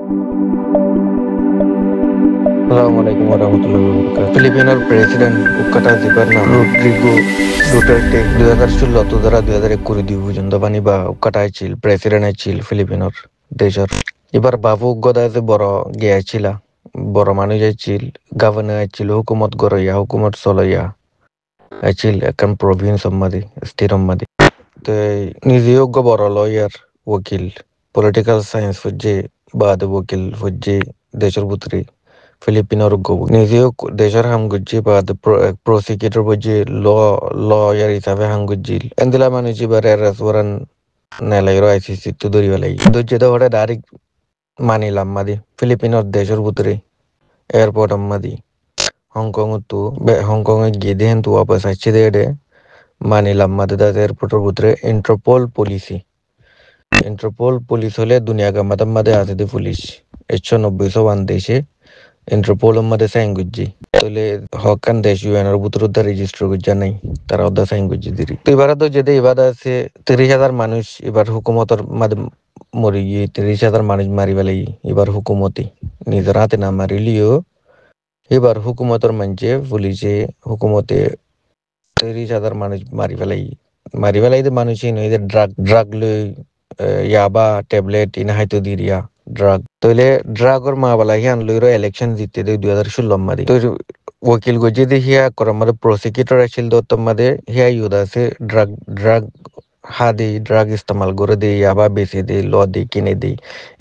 Assalamualaikum warahmatullahi wabarakatuh. ফিলিপিনোর president উকাটা জিপার নাম রোড্রিগো ডুটার্টে 2016 দ্বারা 2021 পর্যন্ত বানি বা উকাটা ছিল প্রেসিডেন্ট ছিল ফিলিপিনোর দেশের। এবার বাবু গদা যে বড় গিয়া ছিল বড় মানুষ ছিল গভর্নর ছিল হুকুমত গড়ইয়া হুকুমত চলইয়া ছিল এখন প্রভিন্স সম্মাদি স্টেট সম্মাদি তো নিজেও বড় লয়ার ওকিল পলিটিক্যাল সায়েন্স ফুজে বাদ ওকিল ফুজে দেশের ভিতরে ফিলিপিনোর নিজেও দেশের হামগুজি বা প্রসিকিউটর বুঝি লয়ার হিসাবে হামগুজি এন্দিলা মানুষ এবার রেসওয়ারান নেলাইরো আইসিসি তো ধরি বেলাই দজ্জে তো ওটা ডাইরেক্ট মানিলাম মাদি ফিলিপিনোর দেশের ভিতরে এয়ারপোর্ট মাদি হংকং তো হংকং এ গিয়ে দেখেন তো वापस আসছে দে মানিলাম মাদি দা এয়ারপোর্টের ভিতরে ইন্টারপোল পুলিশ হলে দুনিয়া কা মাদে আছে দি পুলিশ 190 দেশে ইন্টারপোল মধ্যে সাইন গুজি তাহলে হকান দেশ ইউএনআর ভিতরে তো রেজিস্টার গুজা নাই তারা ওদা সাইন গুজি দিরি তো এবার তো যেতে এবার আছে 30,000 মানুষ এবার হুকুমতর মাঝে মরি গিয়ে 30,000 মানুষ মারি বেলাই এবার হুকুমতি নিজের হাতে না মারিলিও এবার হুকুমতর মানছে পুলিশে হুকুমতে 30,000 মানুষ মারি ফেলাই মানুষই নয় ড্রাগ লই ইয়াবা ট্যাবলেট ইনা হাইতো দিরিয়া ড্রাগ তইলে ড্রাগর মা বালা হিয়ান লইরো ইলেকশন জিততে দে 2016 মাদি তো ওকিল গজে দি হিয়া করম মাদে প্রসিকিউটর আছিল দত্ত মাদে হিয়া ইউদা আছে ড্রাগ হাদি ড্রাগ ইস্তেমাল করে দে ইয়াবা বেচে দে ল দে কিনে দে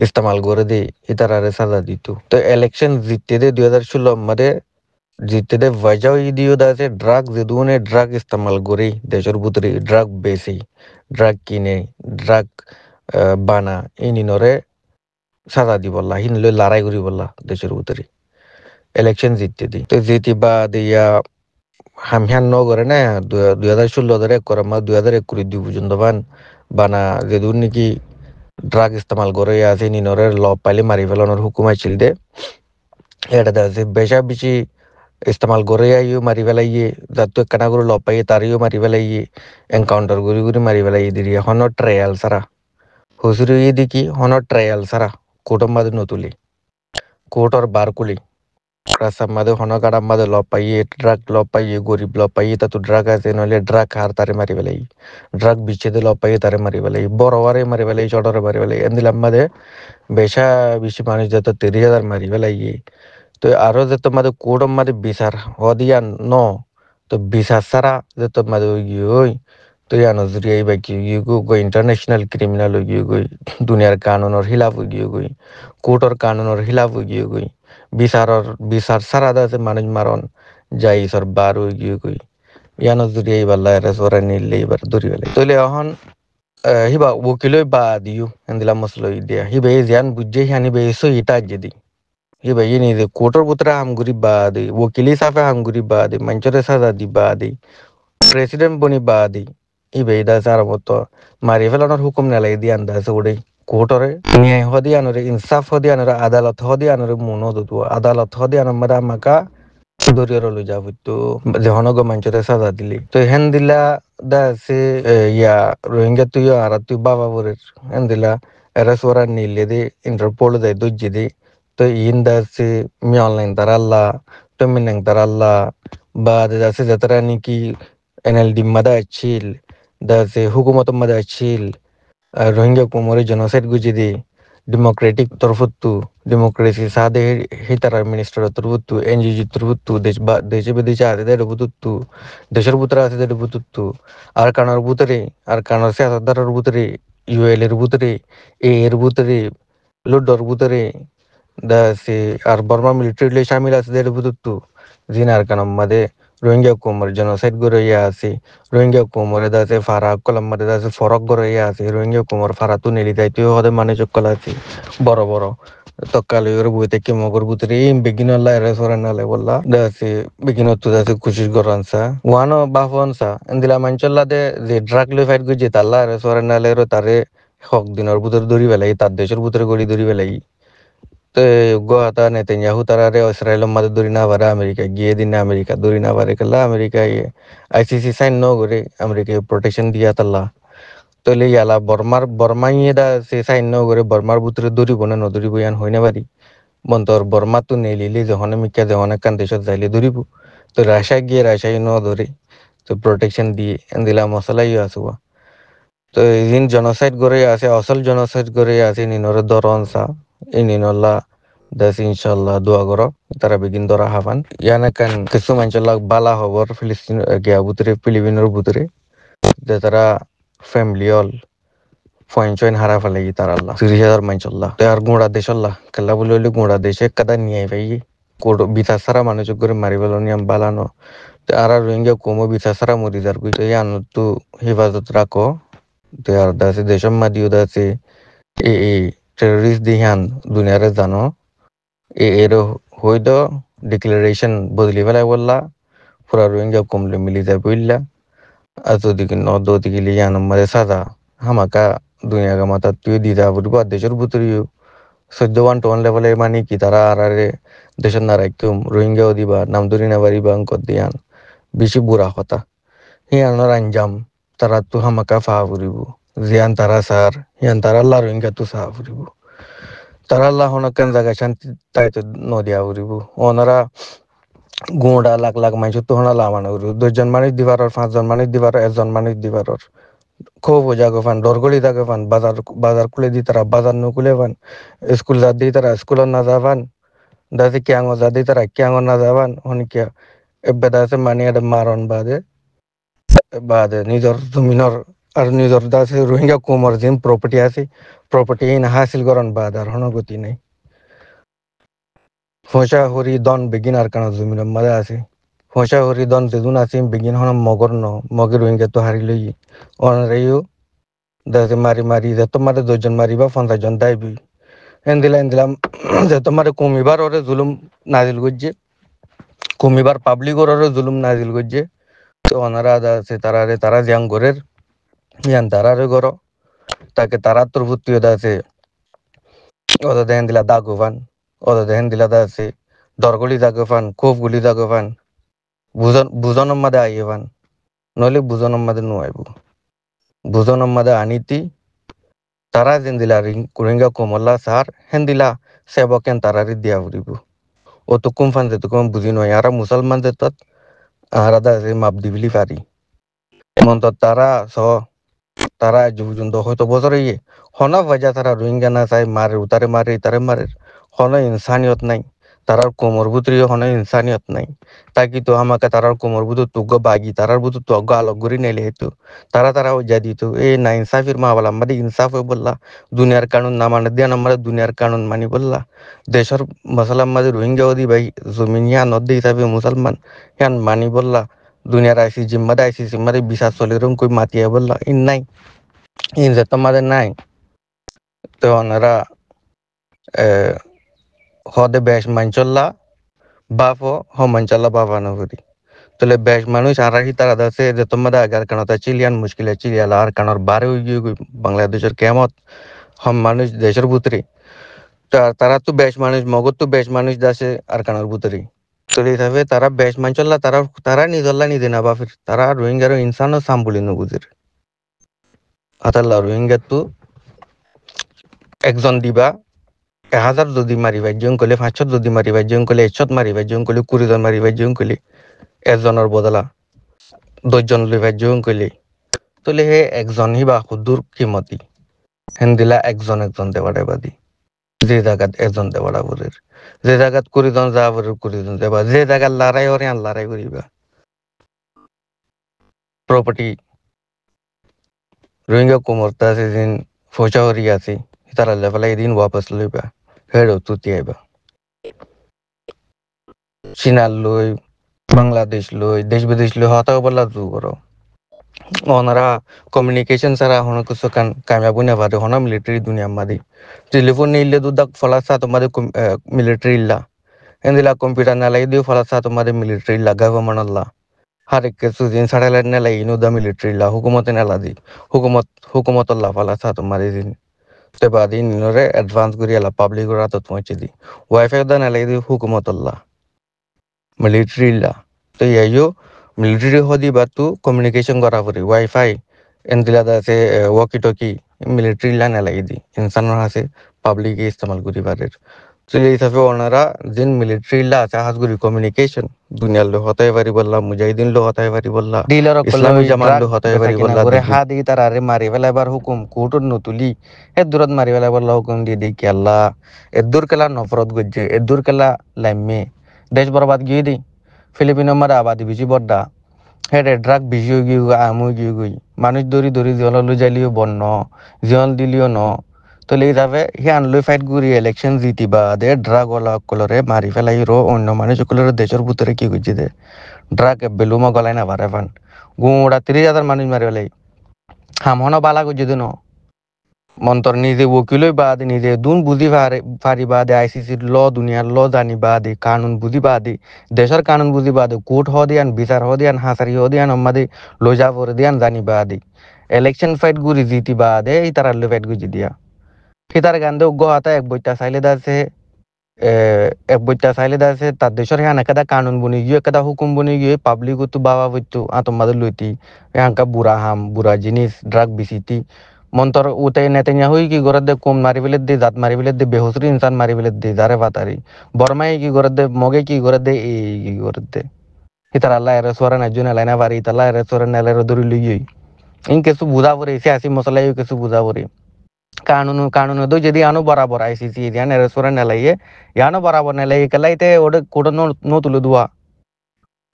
ইস্তেমাল করে দে ইতারারে সাজা দিত তো ইলেকশন জিততে দে 2016 মাদে জিততে দে वजह ইদিও দা আছে ড্রাগ যেদুনে ড্রাগ ইস্তেমাল করে দেশের ভিতরে ড্রাগ বেচে ড্রাগ কিনে ড্রাগ বানা ইনিনরে সাজা দি বললা হিন লই লড়াই করি বললা দেশের ভিতরে ইলেকশন জিততে দি তো জিতি বা দিয়া হামহান ন করে না 2016 ধরে করমা 2021 দুই পর্যন্ত বানা যেদুন নাকি ড্রাগ ইস্তেমাল করে আছে নিনরে ল পাইলে মারি ফেলানোর হুকুম আছিল দে এটা আছে বেশা বেশি ইস্তেমাল করে আইও মারি ফেলাইয়ে যাতে কানা করে ল পাইয়ে তারিও মারি ফেলাইয়ে এনকাউন্টার করে মারি ফেলাইয়ে দিরি এখনো ট্রায়াল সারা হুজুরি দেখি হনো ট্রায়াল সারা কোর্টের মাঝে নতুলি কোর্টর বার কুলি রাস্তার মাঝে হনো কাটার মাঝে ল পাইয়ে ড্রাগ ল পাইয়ে গরিব ল পাইয়ে তা তো ড্রাগ আছে নইলে ড্রাগ খার তারে মারি ফেলাই ড্রাগ বিচ্ছেদে ল পাইয়ে তারে মারি ফেলাই বড়ওয়ারে মারি ফেলাই ছোটরে মারি ফেলাই এন্দিলাম মাঝে বেশা বেশি মানুষ যত 30,000 মারি ফেলাই তো আরো যে তোমাদের কোর্টের মাঝে বিচার হদিয়া ন তো বিচার ছাড়া যে তোমাদের ওই তো ইয়া নজরি এই বাকি গো ইন্টারন্যাশনাল ক্রিমিনাল গই দুনিয়ার কানুনের খিলাফ গই কোর্টের কানুনের খিলাফ গই বিচার ছাড়া আছে মানুষ মারণ যাই সর বার গই ইয়া নজরি এই বাল্লা এর সরা নিলে এবার ধরি বেলে তইলে এখন হিবা ওকিলই বা দিও এন্দিলা মসলই দিয়া হিবা এই জান বুঝে হানি বে সো ইটা যদি হিবা ইনি যে কোর্টের ভিতরে হামগুরি বা দে ওকিলি সাফে হামগুরি বা দে মঞ্চরে সাজা দি বা দে প্রেসিডেন্ট বনি বা দে হিবা ইদা সার মতো মারি ফেলানোর হুকুম নেলাই দি আন্দাজ ওড়ে কোর্টরে ন্যায় হদিয়ানরে ইনসাফ হদিয়ানরে আদালত হদিয়ানরে মনো দুতু আদালত হদিয়ানর মধ্যে আমাকা দরিয়র লই যাব তো জহনগ মঞ্চরে সাজা দিলি তো হেন দিলা দা সে ইয়া রোহিঙ্গা তুই আর তুই বাবা বরের হেন দিলা এরা সোরা নিলে দে ইন্টারপোল দেয় দুজ্জি দে তো ইন দা সে মি অনলাইন তারাল্লা তো মিনাং তারাল্লা বা দা সে যাত্রা নাকি এনএলডি মাদা ছিল দা সে হুকুমত মাদা ছিল রোহিঙ্গা কুমরে জেনোসাইড গুজি দে ডেমোক্রেটিক তরফতু ডেমোক্রেসি সাদে হিতার মিনিস্টার তরফতু এনজিজি তরফতু দেশে বিদেশে আছে দেড় বুতুত্তু দেশের ভিতরে আছে দেড় বুতুত্তু আর কানার ভিতরে আর কানার সিয়াসতদারের ভিতরে ইউএল এর ভিতরে এর ভিতরে লুডর ভিতরে দা সে আর বর্মা মিলিটারি শামিল আছে দেড় বুতুত্তু জিনার কানাম মাদে রোহিঙ্গা কুমর জেনোসাইড করে আছে রোহিঙ্গা কুমরে দাসে ফারা কলম মাদে দাসে ফরক করে আছে রোহিঙ্গা কুমর ফারা তু নেলি যাইতে হদে মানে চক্কল আছে বড় বড় তকালে ওর বুইতে কি মগর বুতরে বেগিন আল্লাহ এর সরে নালে বললা দাসে বেগিন তো দাসে খুশি করানসা ওয়ানো বাফনসা এন্দিলা মানচল্লা দে যে ড্রাগ লে ফাইট গজে তাল্লা এর সরে নালে র তারে হক দিনের বুতর দড়ি বেলাই তার দেশের বুতরে গড়ি দড়ি বেলাই তো গোয়াতা নেতানিয়াহু তারারে ইসরায়েলের মাঝে দড়ি না পারে আমেরিকা গিয়ে দিনে আমেরিকা দড়ি না পারে কেলা আমেরিকা আইসিসি সাইন ন করে আমেরিকা প্রোটেকশন দিয়া তাল্লা তলে ইয়ালা বর্মাই দা সে সাইন করে বর্মার ভিতরে দৌড়িব না নদৌড়িব ইয়ান হইনা পারি বন্তর বর্মা তো নেলিলি যখন মিকা যখন একখান দেশত যাইলে দৌড়িব তো রাশিয়া গিয়ে রাশিয়াই ন ধরে তো প্রোটেকশন দিয়ে দিলা মশলাই আছে তো ইন জনসাইড করে আছে অসল জনসাইড করে আছে নিনর দরন সা এই নিনল্লা দেশ ইনশাল্লাহ দোয়া করো তারা বিগিন ধরা হাফান ইয়ানে কান কিছু মানুষের বালা খবর ফিলিস্তিন গিয়া বুতরে ফিলিপিনের বুতরে যে তারা ফ্যামিলি অল পয়েন্ট হারা ফেলে তার আল্লাহ 30,000 মানুষল্লাহ তো আর গোড়া দেশ আল্লাহ খেলা বলে হইলে গোড়া দেশে কাদা নিয়ে পাই বিচার ছাড়া মানুষ করে মারি ফেলো নিয়ম বালানো তো আর রোহিঙ্গা কমো বিচার ছাড়া মরি যার কই তো ইয়ান তো হেফাজত রাখো তো আর দাসে দেশম মাদিও দাসে এই টেররিস্ট দিহান দুনিয়ারে জানো এর হইদ ডিক্লারেশন বদলি ফেলাই বললা পুরা রোহিঙ্গা কমলে মিলি যায় বললা আর যদি নদী গেলে ইয়ান মারে সাজা হামাকা দুনিয়াকে মাথা তুই দি যা বলবো আর দেশের ভিতরেও 14-1 লেভেলে মানে কি তারা আর দেশের না রাখুম রোহিঙ্গাও দিবা নাম ধরি না পারিবা অঙ্কর দিয়ান বেশি বুড়া কথা হিয়ানোর আঞ্জাম তারা তো হামাকা ফা ফুরিব জিয়ান তারা সার হিয়ান তারা আল্লাহ রোহিঙ্গা তো সাহা ফুরিব তারা আল্লাহ হনকেন জায়গায় শান্তি তাই তো নদিয়া ফুরিব ওনারা গুঁড়া লাখ লাখ মানুষ তো হনা লামানো ফুরিব 10 জন মানুষ দিবার 5 জন মানুষ দিবার 1 জন মানুষ দিবার খুব জাগো ফান ডরগলি জাগো ফান বাজার খুলে দি তারা বাজার নুকুলে ফান স্কুল যা দি তারা স্কুল না যাবান দাসে ক্যাঙ্গ যা দি তারা ক্যাঙ্গ না যাবান হনিকিয়া এবে দাসে মানে এটা মারণ বাদে নিজর জমিনর আর নিজর দাসে রোহিঙ্গা কোমর জিম প্রপার্টি আছে প্রপার্টি ইন হাসিল করন বাদ আর হনগতি নাই ফসা হরি দন বেগিন আর কানা জমিনের মাঝে আছে ফসা হরি দন যেদিন আছে বেগিন হন মগর মগের রোহিঙ্গা তো হারি লই অনারেও দাসে মারি যে তোমারে 2 জন মারিবা 50 জন দাইবি এন্দিলাম যে তোমারে কমিবার ওরে জুলুম নাজিল করছে কমিবার পাবলিক ওরে জুলুম নাজিল করছে তো ওনারা আছে তারা জ্যাং গরের ইয়ান তারারে গর তাকে তারা তোর ভর্তি আছে ওদা দেখেন দিলা দাগুফান ওদা দেখেন দিলা দা আছে দরগলি দাগুফান খুব গুলি দাগুফান বুজনের মাদে আইবান নইলে বুজনের মাদে নুয়াইব বুজনের মাদে আনিতি তারা যেন দিলা রোহিঙ্গা কোমল্লা সার হেন দিলা সেবকেন তারারি দিয়া ফুরিব ও তো কুমফান যেত কম বুঝি নয় আর মুসলমান যেত আর মাপ দিবিলি পারি এমন তো তারা তারা আজ পর্যন্ত হয়তো বছরে হনা বাজা তারা রোহিঙ্গা না চাই মারে উতারে মারে ইতারে মারে হনা ইনসানিয়ত নাই তারার কোমর বুতরি হনা ইনসানিয়ত নাই তাকি তো আমাকে তারার কোমর বুতর তুগ্গ বাগি তারার বুতর তুগ্গ আলোক গড়ি নেলে হেতু তারা যা দিত এ না ইনসাফির মা বলা আমাদের ইনসাফ হয়ে বললা দুনিয়ার কানুন না মানে দিয়ে আমরা দুনিয়ার কানুন মানি বললা দেশের মুসলমান মাঝে রোহিঙ্গা ওদি ভাই জমিনিয়া নদী হিসাবে মুসলমান হ্যান মানি বললা দুনিয়ার আইসি জিম্মাদে বিশ্বাস চলে রকম কই মাতিয়া বললা ইন নাই ইন যে তোমাদের নাই তো ওনারা হদে বেশ মানচল্লা বাপ হ মানচল্লা বাবা নগরী তাহলে বেশ মানুষ আর তারা আছে যে তোমাদের আগার কারণতা চিলিয়ান মুশকিলে চিলিয়ালা আর কারণ বারে হয়ে বাংলাদেশের কেমত হম মানুষ দেশের ভিতরে তারা তো বেশ মানুষ মগজ তো বেশ মানুষ দাসে আর কানার ভিতরে তো হিসাবে তারা বেশ মানচল্লা তারা নিজল্লা নিজে না বাফির তারা রোহিঙ্গার ইনসানও সাম্বুলি নবুজের আতাল্লা রোহিঙ্গা তো একজন দিবা 1000 যদি মারিবা জং কলে 500 যদি মারিবা জং কলে 100 মারিবা জং কলে 20 জন মারিবা জং কলে একজনের বদলা 10 জন লইবা জং কলে তোলে হে একজন হিবা হুদুর কিমতি হেন্দিলা একজন দেবাড়ে বাদি যে জায়গাত একজন দেবাড়া বলের যে জায়গাত 20 জন যা বলের 20 জন দেবা যে জায়গা লড়াই হরে আর লড়াই করিবা প্রপার্টি রোহিঙ্গা কোমরতা আছে দিন ফৌজা হরি আছে তারা লেভেল দিন ওয়াপস লইবা হেড়ো তুতি আইবা চীনা লই বাংলাদেশ লই দেশ বিদেশ লই হতা বলা জু করো ওনারা কমিউনিকেশন ছাড়া হন কিছু কামিয়াবু না পারে হন মিলিটারি দুনিয়া মাদি টেলিফোন নিলে দুদাক ফলাসা তোমাদের মিলিটারি ইল্লা এন্দিলা কম্পিউটার না লাই দিও ফলাসা তোমাদের মিলিটারি ইল্লা গভর্নমেন্ট আল্লাহ হর এক কিছু দিন স্যাটেলাইট না লাই ইনো দা মিলিটারি ইল্লা হুকুমত না লাদি হুকুমত আল্লাহ ফলাসা তোমাদের দিন তে বাদি নিনরে অ্যাডভান্স করি আল্লাহ পাবলিক ওরা তো পৌঁছে দি ওয়াইফাই দা না লাই দি হুকুমত আল্লাহ মিলিটারি ইল্লা তো ইয়াইও মিলিটারি হদি বা তু কমিউনিকেশন করা পড়ি wifi endila da se walkie talkie military la nalai di insan ha se public e istemal kuri parer so ei hisabe onara jin military la আছে হাজগুড়ি কমিউনিকেশন দুনিয়ার লো হতাই পারি বললা মুজাহিদিন লো হতাই পারি বললা ডিলার ইসলামী কলই জামাত ড্রাগ লো হতাই বেচা পারি কিনা বললা করে দিবি হা দি তারারে মারি ফেলাইবার হুকুম কোর্টত নতুলি হে দূরত মারি ফেলাইবার হুকুম দিয়ে দি কেলা এদুর কেলা নফরত গজ্জে এদুর কেলা লাইমে দেশ বরবাদ গিয়ে দি ফিলিপিনের মারা আবাদি বেশি বড্ডা হেডে ড্রাগ বেশি হয়ে গিয়ে আমু গিয়ে গই মানুষ দৌড়ি দৌড়ি জল লই যাইলিও বন্য জল দিলিও ন তো লেই যাবে হি আনলই ফাইট গুড়ি ইলেকশন জিতিবা দে ড্রাগ ওলা কলরে মারি ফেলাই রো অন্য মানুষ কলরে দেশের ভিতরে কি করছে দে ড্রাগ বেলুমা গলায় না পারে ফান গুঁড়া 30,000 মানুষ মারি ফেলাই হামহন বালা করছে দিন মন্তর নিজে ওকিলই বাদ নিজে দুন বুঝি পারিবা দে আইসিসির ল দুনিয়ার ল জানিবা দে কানুন বুঝিবা দে দেশের কানুন বুঝিবা দে কোর্ট হ দিয়ান বিচার হ দিয়ান হাসারি হ দিয়ান আমাদে লজা পরে দিয়ান জানিবা দে ইলেকশন ফাইট গুরি জিতিবা দে এই তার ফাইট গুজি দিয়া সিতার গান্ধে উগ্র হাতা এক বইটা চাইলে দাসে এক বইটা চাইলে দাসে তার দেশের হ্যাঁ একাদা কানুন বনি গিয়ে একাদা হুকুম বনি গিয়ে পাবলিক তো বাবা বইতো তোমাদের লইতি হ্যাঁ বুড়া হাম বুড়া জিনিস ড্রাগ বিসিতি মন্তর উতে নেতেঞ্জা হই কি করে দে কোম মারি ফেলে দে জাত মারি ফেলে দে বেহসরি ইনসান মারি ফেলে দে যারে বাতারি বর্মাই কি করে দে মগে কি করে দে এই কি করে দে হিতার আল্লাহ এর সোরা না জুন লাইনা বাড়ি তাল্লাহ এর সোরা নেলের দরি লইই ইন কিছু বুঝা পড়ে এসে আসি মশলাই কিছু বুঝা পড়ে কানুন দো যদি আনো বরাবর আইসিসি ইয়ান এর সোরা নেলাইয়ে ইয়ানো বরাবর নেলাই কেলাইতে ওটা কোটো নো তুলে দুয়া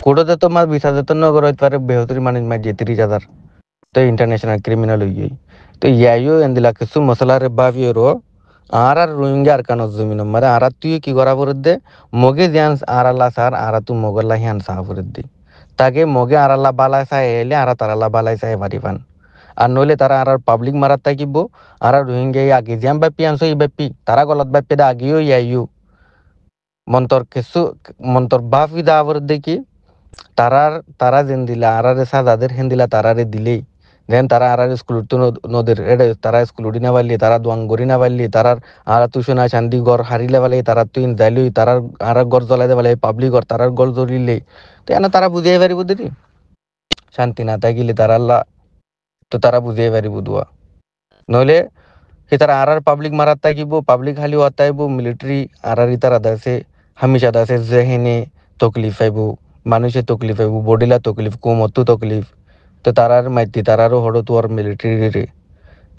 কোটোতে তো মার 20,000 নগর হইতে পারে বেহসরি মানুষ মার যে 30,000 তো ইন্টারন্যাশনাল ক্রিমিনাল হই তো ইয়াইও এন্দিলা কিছু মশলারে বাবিয়েরো আর রোহিঙ্গা আর কানো জমিন মারে আর তুই কি করা পড়ে মগে জ্যান আর আল্লাহ সার আর তু মগল্লা হিয়ান সাহ পড়ে তাকে মগে আর আল্লাহ বালাই চাই এলে আর তার আল্লাহ বালাই চাই পারিবান আর নইলে তারা আর পাবলিক মারাত থাকিব আর রোহিঙ্গা আগে জ্যাম বাপি আনছো ই বাপি তারা গলত বাপি দা আগেও ইয়াইও মন্তর কিছু মন্তর বাপি দা পড়ে কি তারা যেন দিলা আরারে সাজাদের হেন দিলা তারারে দিলেই দেন তারা আরারে স্কুল তো নদের এডে তারা স্কুল উঠি না পারলি তারা দোয়াং গড়ি না পারলি তারার আরা তুষনা শান্তি গড় হারিলে পালে তারা তুই যাইলই তারার আরা গড় জ্বলাইতে পারলে পাবলিক গড় তারার গড় জ্বলিলে তো এনা তারা বুঝিয়ে পারিব দিদি শান্তি না থাকিলে তারা আল্লাহ তো তারা বুঝিয়ে পারিব দুয়া নইলে সে তারা আর পাবলিক মারাত থাকিব পাবলিক খালি অতাইব মিলিটারি আরারি তারা দাসে হামেশা দাসে জেহেনে তকলিফ আইব মানুষে তকলিফ আইব বডিলা তকলিফ কুমতো তকলিফ তো তারার মাইতি তারারও হড়ো তোর মিলিটারি রে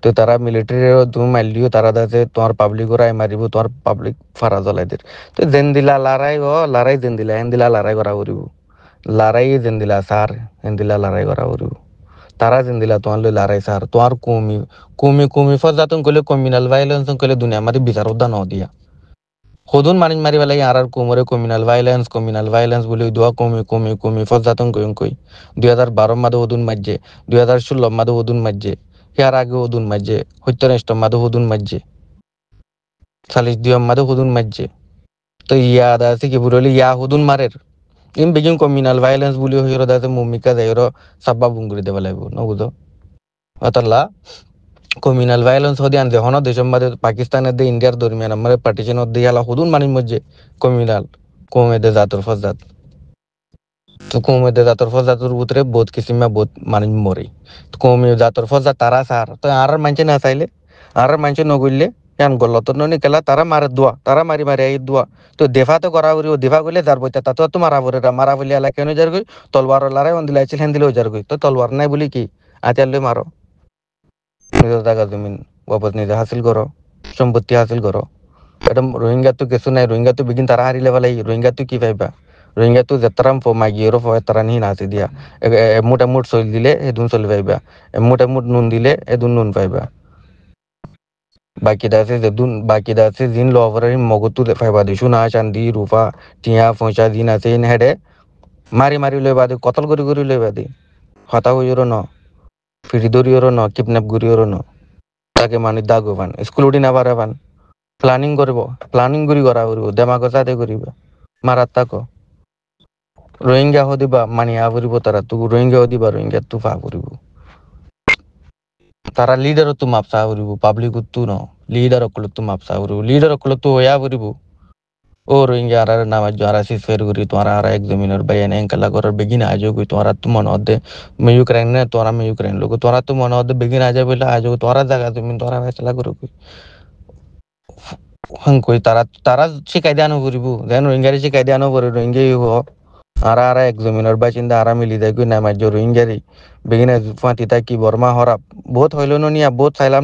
তো তারা মিলিটারি তুমি মারলিও তারা দাসে তোমার পাবলিক ওরাই মারিব তোমার পাবলিক ফারা জ্বলাই দের তো জেন দিলা লড়াই লড়াই জেন দিলা হেন দিলা লড়াই করা করিব লড়াই জেন দিলা সার হেন দিলা লড়াই করা করিব তারা যেন দিলা তোমার লই লড়াই সার তোমার কমি কমি কমি ফজাতন কইলে কমিউনাল ভাইলেন্স কইলে দুনিয়া মাঝে বিচার উদ্যা ন দিয়া সদুন মানি মারি পেলাই আর কোমরে কমিউনাল ভাইলেন্স বলে দোয়া কমি ফজাতন কই 2012 মাদে সদুন মাঝে 2016 মাদে সদুন মাঝে ইয়ার আগে সদুন মাঝে সত্যনিষ্ঠ মাদে সদুন মাঝে 40 মাদে সদুন মাঝে তো ইয়া দা আছে কি বুড়লি ইয়া সদুন মারের ইন বেগিন কমিউনাল ভাইলেন্স বলি হইরো দাতে মুমিকা যাইরো সাব্বা বুঙ্গুরি দেবা লাগবো নবুঝো অতলা কমিউনাল ভাইলেন্স হদি আনছে হন দেশের মধ্যে পাকিস্তানের দে ইন্ডিয়ার দরমিয়ান আমার পার্টিশন হদি হালা হুদুন মানির মধ্যে কমিউনাল কমেদে জাতর ফজাত তো কমেদে জাতর ফজাতর ভিতরে বহুত কিসিমা বহুত মানিস মরে তো কমে জাতর ফজাত তারা সার তো আর মানছে না চাইলে আর মানছে নগরলে ইয়ান গলত ননি কেলা তারা মারে দোয়া তারা মারি মারি আই দোয়া তো দেফা তো করা করিব দেফা করলে যার বইতা তাতো তো মারা বরে মারা বলি এলা কেন যার গই তলবার লড়াই অন দিলাইছিল হেন দিলেও যার গই তো তলবার নাই বলি কি আতিয়ালে মারো নিজের জায়গা জমিন বাবদ নিজে হাসিল করো সম্পত্তি হাসিল করো এটা রোহিঙ্গা তো কিছু নাই রোহিঙ্গা তো বিগিন তারা হারিলে বলে রোহিঙ্গা তো কি পাইবা রোহিঙ্গা তো যেতারাম মাগিয়েরও তারা নিয়ে নাচি দিয়া এমুট চল দিলে এদুন চলি পাইবা এমুট নুন দিলে এদুন নুন পাইবা বাকি আছে জিন লভারি মগতু পাইবা দিছু না চান্দি রূপা টিয়া পয়সা জিন আছে ইন হেডে মারি মারি লইবা দি কতল করি লইবা দি হতা হইরো ন ফিরি দরিয়রও ন কিডন্যাপ করিওরও ন তাকে মানে দাগবান স্কুল উঠি না পারাবান প্লানিং করি করা করিব দেমাগ চাতে করিবা মারাত তাকো রোহিঙ্গা হদিবা মানি আবরিব তারা তু রোহিঙ্গা হদিবা রোহিঙ্গা তু ফা করিব তারা লিডার তু মাপসা করিব পাবলিক তু ন লিডার অকল তু মাপসা করিব লিডার অকল তু হয়া করিব ও রোহিঙ্গা আর নামাজ আর সিসফের করি তোমার আর এক জমিনের বাইন এঙ্কালা করার বেগিন আজও কই তোমার তো মনে হতে মে ইউক্রেন না তোরা মে ইউক্রেন লোক তোরা তো মনে হতে বেগিন আজে বলে আজও তোরা জায়গা তুমি তোরা ফেসলা করো কই হং কই তারা তারা শিকাই দেয়ানো করিব যেন রোহিঙ্গারে শিকাই দেয়ানো করে রোহিঙ্গাই হ আর এক জমিনের বাসিন্দা আরা মিলি দেয় কই নামাজ রোহিঙ্গারি বেগিন ফাঁতি তাই কি বর্মা হরা বহুত হইল নিয়া বহুত চাইলাম